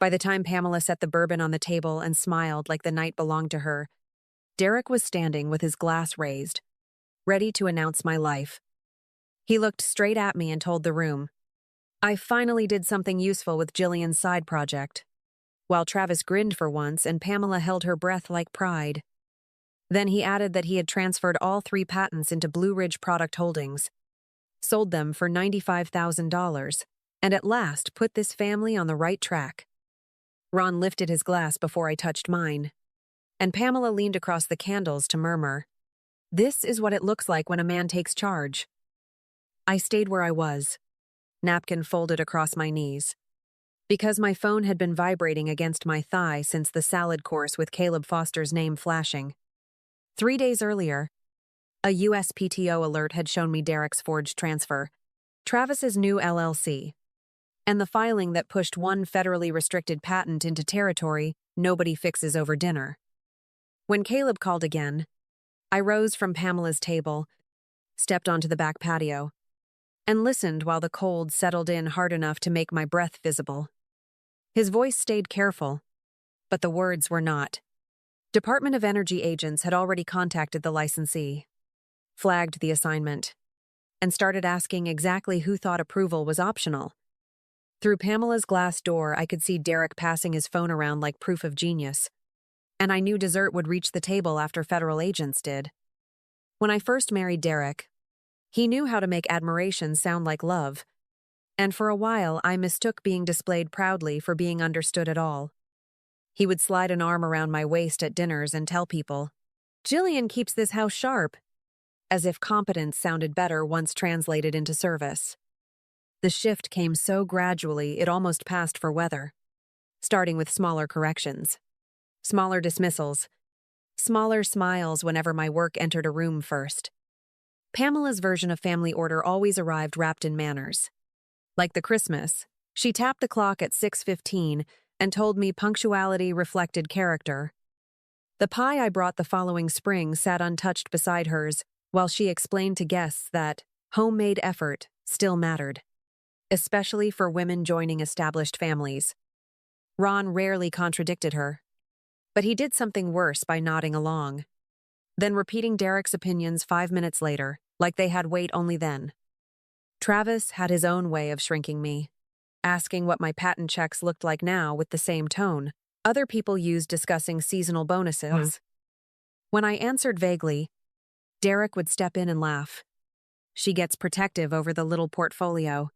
By the time Pamela set the bourbon on the table and smiled like the night belonged to her, Derek was standing with his glass raised, ready to announce my life. He looked straight at me and told the room, "I finally did something useful with Jillian's side project," while Travis grinned for once and Pamela held her breath like pride. Then he added that he had transferred all 3 patents into Blue Ridge Product Holdings, sold them for $95,000, and at last put this family on the right track. Ron lifted his glass before I touched mine, and Pamela leaned across the candles to murmur, "This is what it looks like when a man takes charge." I stayed where I was, napkin folded across my knees, because my phone had been vibrating against my thigh since the salad course with Caleb Foster's name flashing. 3 days earlier, a USPTO alert had shown me Derek's forged transfer, Travis's new LLC, and the filing that pushed one federally restricted patent into territory nobody fixes over dinner. When Caleb called again, I rose from Pamela's table, stepped onto the back patio, and listened while the cold settled in hard enough to make my breath visible. His voice stayed careful, but the words were not. Department of Energy agents had already contacted the licensee, flagged the assignment, and started asking exactly who thought approval was optional. Through Pamela's glass door, I could see Derek passing his phone around like proof of genius, and I knew dessert would reach the table after federal agents did. When I first married Derek, he knew how to make admiration sound like love, and for a while I mistook being displayed proudly for being understood at all. He would slide an arm around my waist at dinners and tell people, "Jillian keeps this house sharp," as if competence sounded better once translated into service. The shift came so gradually it almost passed for weather, starting with smaller corrections, smaller dismissals, smaller smiles whenever my work entered a room first. Pamela's version of family order always arrived wrapped in manners. Like the Christmas, she tapped the clock at 6:15 and told me punctuality reflected character. The pie I brought the following spring sat untouched beside hers, while she explained to guests that homemade effort still mattered, especially for women joining established families. Ron rarely contradicted her, but he did something worse by nodding along, then repeating Derek's opinions 5 minutes later, like they had weight only then. Travis had his own way of shrinking me, asking what my patent checks looked like now with the same tone other people used discussing seasonal bonuses. When I answered vaguely, Derek would step in and laugh. "She gets protective over the little portfolio."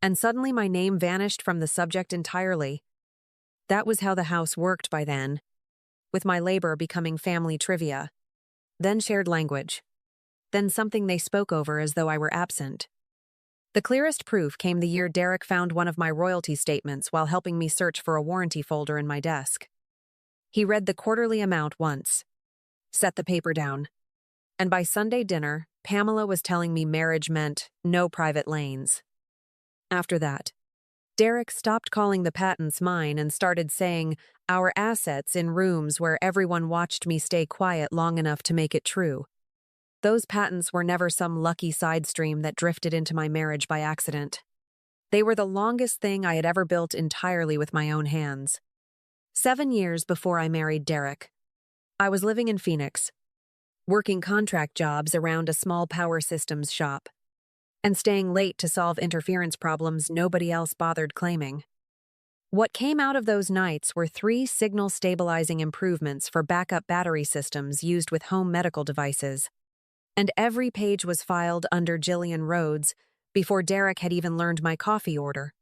And suddenly my name vanished from the subject entirely. That was how the house worked by then, with my labor becoming family trivia, then shared language, then something they spoke over as though I were absent. The clearest proof came the year Derek found one of my royalty statements while helping me search for a warranty folder in my desk. He read the quarterly amount once, set the paper down, and by Sunday dinner, Pamela was telling me marriage meant no private lanes. After that, Derek stopped calling the patents mine and started saying our assets in rooms where everyone watched me stay quiet long enough to make it true. Those patents were never some lucky side stream that drifted into my marriage by accident. They were the longest thing I had ever built entirely with my own hands. 7 years before I married Derek, I was living in Phoenix, working contract jobs around a small power systems shop, and staying late to solve interference problems nobody else bothered claiming. What came out of those nights were 3 signal stabilizing improvements for backup battery systems used with home medical devices, and every page was filed under Jillian Rhodes before Derek had even learned my coffee order.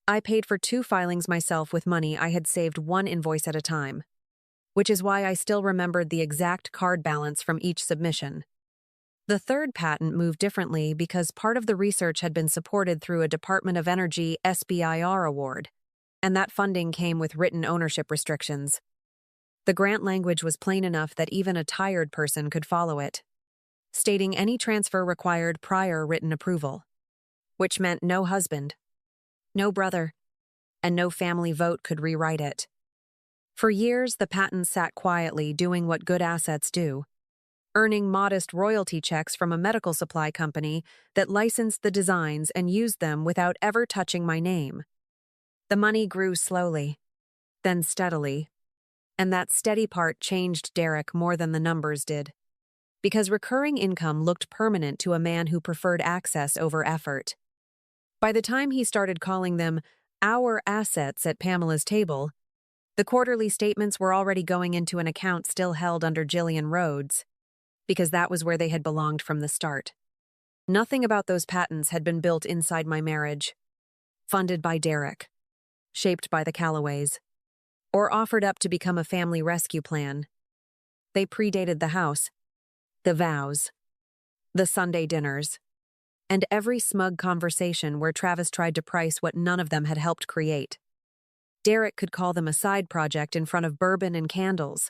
I paid for 2 filings myself with money I had saved 1 invoice at a time, which is why I still remembered the exact card balance from each submission. The 3rd patent moved differently because part of the research had been supported through a Department of Energy SBIR award, and that funding came with written ownership restrictions. The grant language was plain enough that even a tired person could follow it, stating any transfer required prior written approval, which meant no husband, no brother, and no family vote could rewrite it. For years, the patent sat quietly doing what good assets do, earning modest royalty checks from a medical supply company that licensed the designs and used them without ever touching my name. The money grew slowly, then steadily. And that steady part changed Derek more than the numbers did. Because recurring income looked permanent to a man who preferred access over effort. By the time he started calling them our assets at Pamela's table, the quarterly statements were already going into an account still held under Jillian Rhodes, because that was where they had belonged from the start. Nothing about those patents had been built inside my marriage, funded by Derek, shaped by the Callaways, or offered up to become a family rescue plan. They predated the house, the vows, the Sunday dinners, and every smug conversation where Travis tried to price what none of them had helped create. Derek could call them a side project in front of bourbon and candles,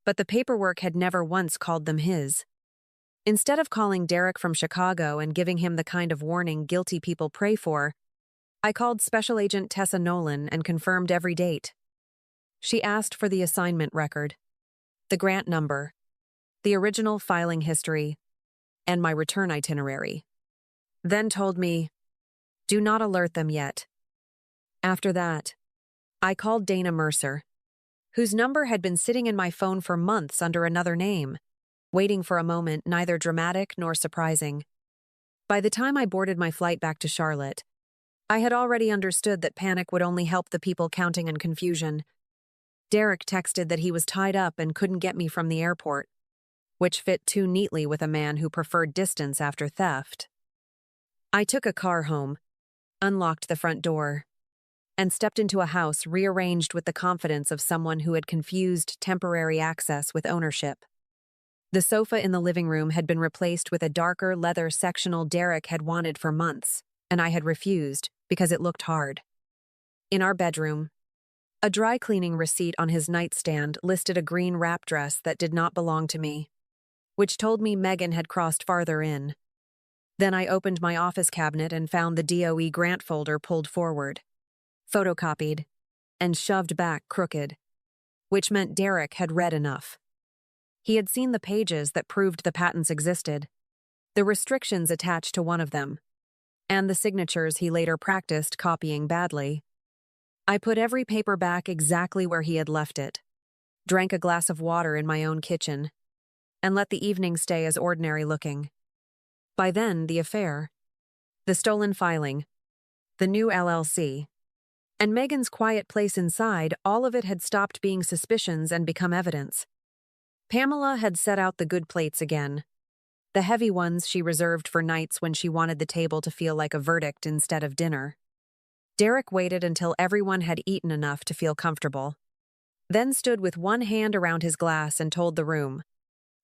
but the paperwork had never once called them his. Instead of calling Derek from Chicago and giving him the kind of warning guilty people pray for, I called Special Agent Tessa Nolan and confirmed every date. She asked for the assignment record, the grant number, the original filing history, and my return itinerary. Then told me, do not alert them yet. After that, I called Dana Mercer, whose number had been sitting in my phone for months under another name, waiting for a moment neither dramatic nor surprising. By the time I boarded my flight back to Charlotte, I had already understood that panic would only help the people counting in confusion. Derek texted that he was tied up and couldn't get me from the airport, which fit too neatly with a man who preferred distance after theft. I took a car home, unlocked the front door, and stepped into a house rearranged with the confidence of someone who had confused temporary access with ownership. The sofa in the living room had been replaced with a darker leather sectional Derek had wanted for months, and I had refused because it looked hard. In our bedroom, a dry cleaning receipt on his nightstand listed a green wrap dress that did not belong to me, which told me Megan had crossed farther in. Then I opened my office cabinet and found the DOE grant folder pulled forward, photocopied, and shoved back crooked, which meant Derek had read enough. He had seen the pages that proved the patents existed, the restrictions attached to one of them, and the signatures he later practiced copying badly. I put every paper back exactly where he had left it, drank a glass of water in my own kitchen, and let the evening stay as ordinary looking. By then, the affair, the stolen filing, the new LLC, and Megan's quiet place inside, all of it had stopped being suspicions and become evidence. Pamela had set out the good plates again, the heavy ones she reserved for nights when she wanted the table to feel like a verdict instead of dinner. Derek waited until everyone had eaten enough to feel comfortable, then stood with one hand around his glass and told the room,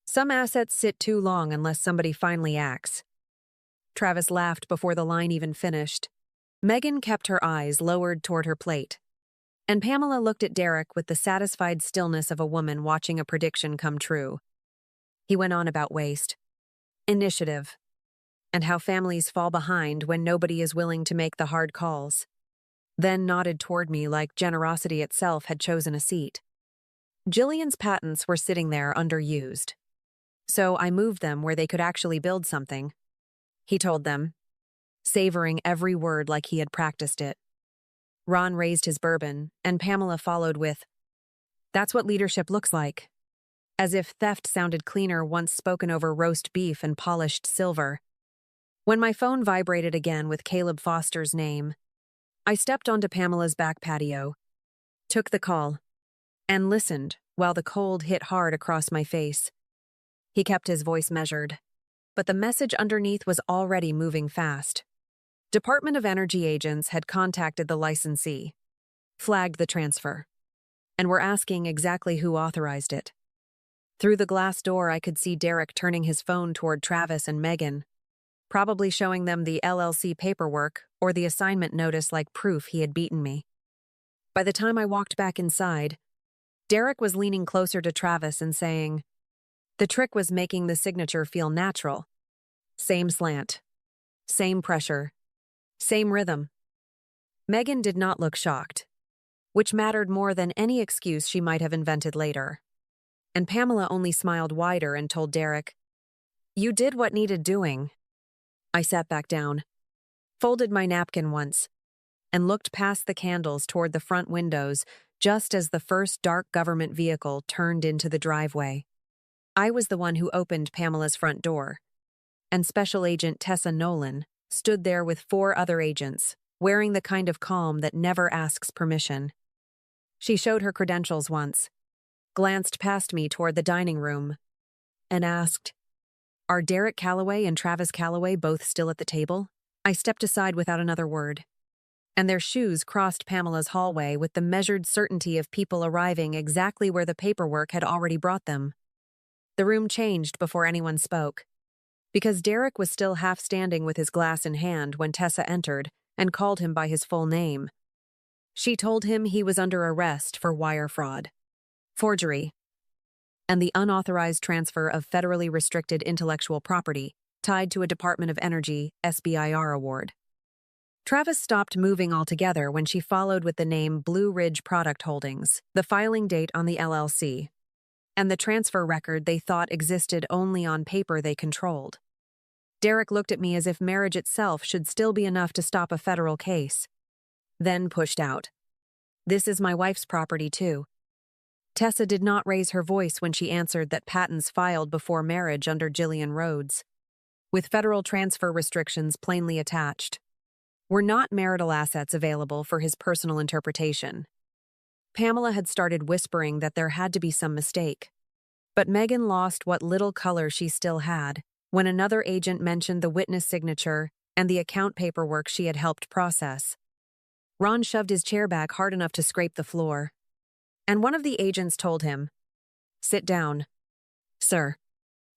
"Some assets sit too long unless somebody finally acts." Travis laughed before the line even finished. Megan kept her eyes lowered toward her plate, and Pamela looked at Derek with the satisfied stillness of a woman watching a prediction come true. He went on about waste, initiative, and how families fall behind when nobody is willing to make the hard calls. Then nodded toward me like generosity itself had chosen a seat. Jillian's patents were sitting there underused, so I moved them where they could actually build something, he told them, savoring every word like he had practiced it. Ron raised his bourbon, and Pamela followed with, "That's what leadership looks like," as if theft sounded cleaner once spoken over roast beef and polished silver. When my phone vibrated again with Caleb Foster's name, I stepped onto Pamela's back patio, took the call, and listened while the cold hit hard across my face. He kept his voice measured, but the message underneath was already moving fast. Department of Energy agents had contacted the licensee, flagged the transfer, and were asking exactly who authorized it. Through the glass door, I could see Derek turning his phone toward Travis and Megan, probably showing them the LLC paperwork or the assignment notice like proof he had beaten me. By the time I walked back inside, Derek was leaning closer to Travis and saying, "The trick was making the signature feel natural. Same slant, same pressure, same rhythm." Megan did not look shocked, which mattered more than any excuse she might have invented later. And Pamela only smiled wider and told Derek, "You did what needed doing." I sat back down, folded my napkin once, and looked past the candles toward the front windows just as the first dark government vehicle turned into the driveway. I was the one who opened Pamela's front door, and Special Agent Tessa Nolan stood there with 4 other agents, wearing the kind of calm that never asks permission. She showed her credentials once, glanced past me toward the dining room, and asked, "Are Derek Calloway and Travis Calloway both still at the table?" I stepped aside without another word, and their shoes crossed Pamela's hallway with the measured certainty of people arriving exactly where the paperwork had already brought them. The room changed before anyone spoke, because Derek was still half standing with his glass in hand when Tessa entered and called him by his full name. She told him he was under arrest for wire fraud, forgery, and the unauthorized transfer of federally restricted intellectual property tied to a Department of Energy SBIR award. Travis stopped moving altogether when she followed with the name Blue Ridge Product Holdings, the filing date on the LLC, and the transfer record they thought existed only on paper they controlled. Derek looked at me as if marriage itself should still be enough to stop a federal case, then pushed out. "This is my wife's property, too." Tessa did not raise her voice when she answered that patents filed before marriage under Gillian Rhodes, with federal transfer restrictions plainly attached, were not marital assets available for his personal interpretation. Pamela had started whispering that there had to be some mistake, but Megan lost what little color she still had when another agent mentioned the witness signature and the account paperwork she had helped process. Ron shoved his chair back hard enough to scrape the floor, and one of the agents told him, "Sit down, sir,"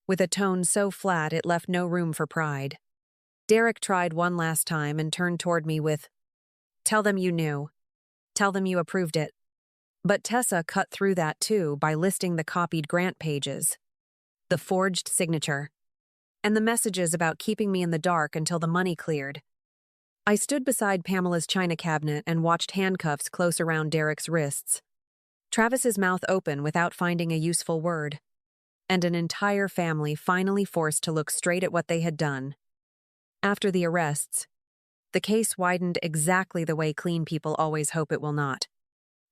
with a tone so flat it left no room for pride. Derek tried one last time and turned toward me with, "Tell them you knew. Tell them you approved it." But Tessa cut through that too by listing the copied grant pages, the forged signature, and the messages about keeping me in the dark until the money cleared. I stood beside Pamela's china cabinet and watched handcuffs close around Derek's wrists, Travis's mouth open without finding a useful word, and an entire family finally forced to look straight at what they had done. After the arrests, the case widened exactly the way clean people always hope it will not,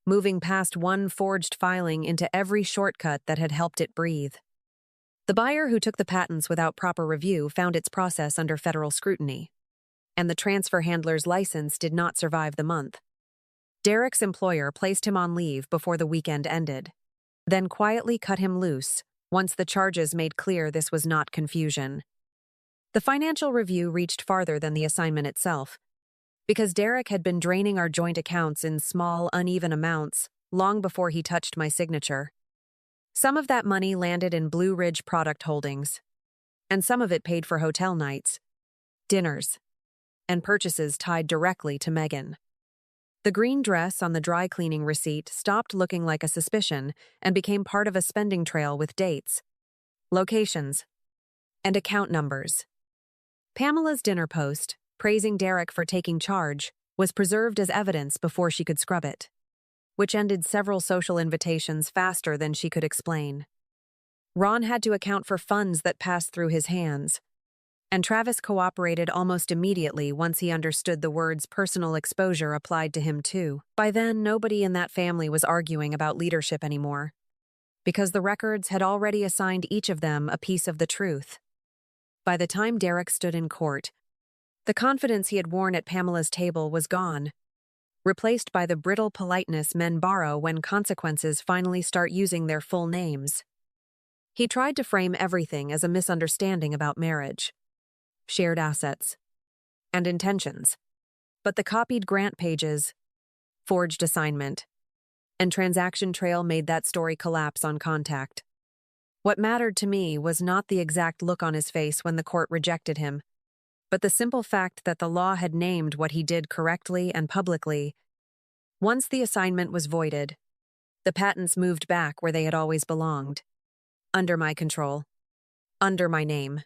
moving past one forged filing into every shortcut that had helped it breathe. The buyer who took the patents without proper review found its process under federal scrutiny, and the transfer handler's license did not survive the month. Derek's employer placed him on leave before the weekend ended, then quietly cut him loose once the charges made clear this was not confusion. The financial review reached farther than the assignment itself, because Derek had been draining our joint accounts in small, uneven amounts long before he touched my signature. Some of that money landed in Blue Ridge Product Holdings, and some of it paid for hotel nights, dinners, and purchases tied directly to Megan. The green dress on the dry cleaning receipt stopped looking like a suspicion and became part of a spending trail with dates, locations, and account numbers. Pamela's dinner post, praising Derek for taking charge, was preserved as evidence before she could scrub it, which ended several social invitations faster than she could explain. Ron had to account for funds that passed through his hands, and Travis cooperated almost immediately once he understood the words personal exposure applied to him too. By then, nobody in that family was arguing about leadership anymore, because the records had already assigned each of them a piece of the truth. By the time Derek stood in court, the confidence he had worn at Pamela's table was gone, replaced by the brittle politeness men borrow when consequences finally start using their full names. He tried to frame everything as a misunderstanding about marriage, shared assets, and intentions, but the copied grant pages, forged assignment, and transaction trail made that story collapse on contact. What mattered to me was not the exact look on his face when the court rejected him, but the simple fact that the law had named what he did correctly and publicly. Once the assignment was voided, the patents moved back where they had always belonged, under my control, under my name,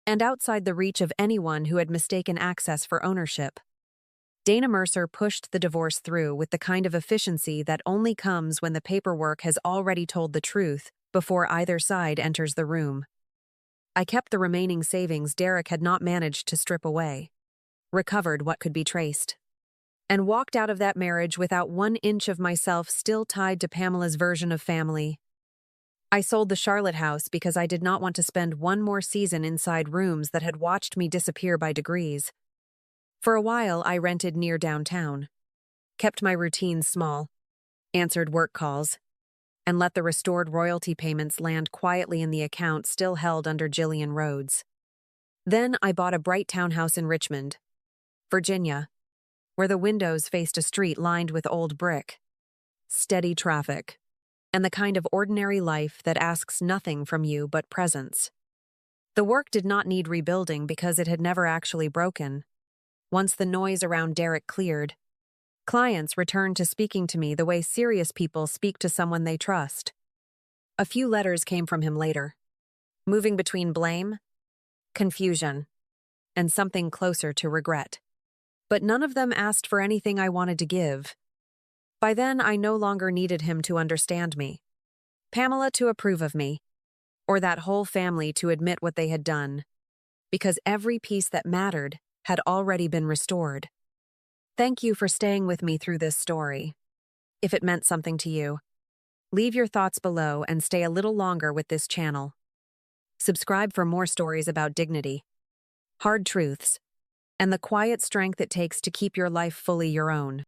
and outside the reach of anyone who had mistaken access for ownership. Dana Mercer pushed the divorce through with the kind of efficiency that only comes when the paperwork has already told the truth before either side enters the room. I kept the remaining savings Derek had not managed to strip away, recovered what could be traced, and walked out of that marriage without 1 inch of myself still tied to Pamela's version of family. I sold the Charlotte house because I did not want to spend one more season inside rooms that had watched me disappear by degrees. For a while, I rented near downtown, kept my routines small, answered work calls, and let the restored royalty payments land quietly in the account still held under Jillian Rhodes. Then I bought a bright townhouse in Richmond, Virginia, where the windows faced a street lined with old brick, steady traffic, and the kind of ordinary life that asks nothing from you but presence. The work did not need rebuilding because it had never actually broken. Once the noise around Derek cleared, clients returned to speaking to me the way serious people speak to someone they trust. A few letters came from him later, moving between blame, confusion, and something closer to regret. But none of them asked for anything I wanted to give. By then, I no longer needed him to understand me, Pamela to approve of me, or that whole family to admit what they had done, because every piece that mattered had already been restored. Thank you for staying with me through this story. If it meant something to you, leave your thoughts below and stay a little longer with this channel. Subscribe for more stories about dignity, hard truths, and the quiet strength it takes to keep your life fully your own.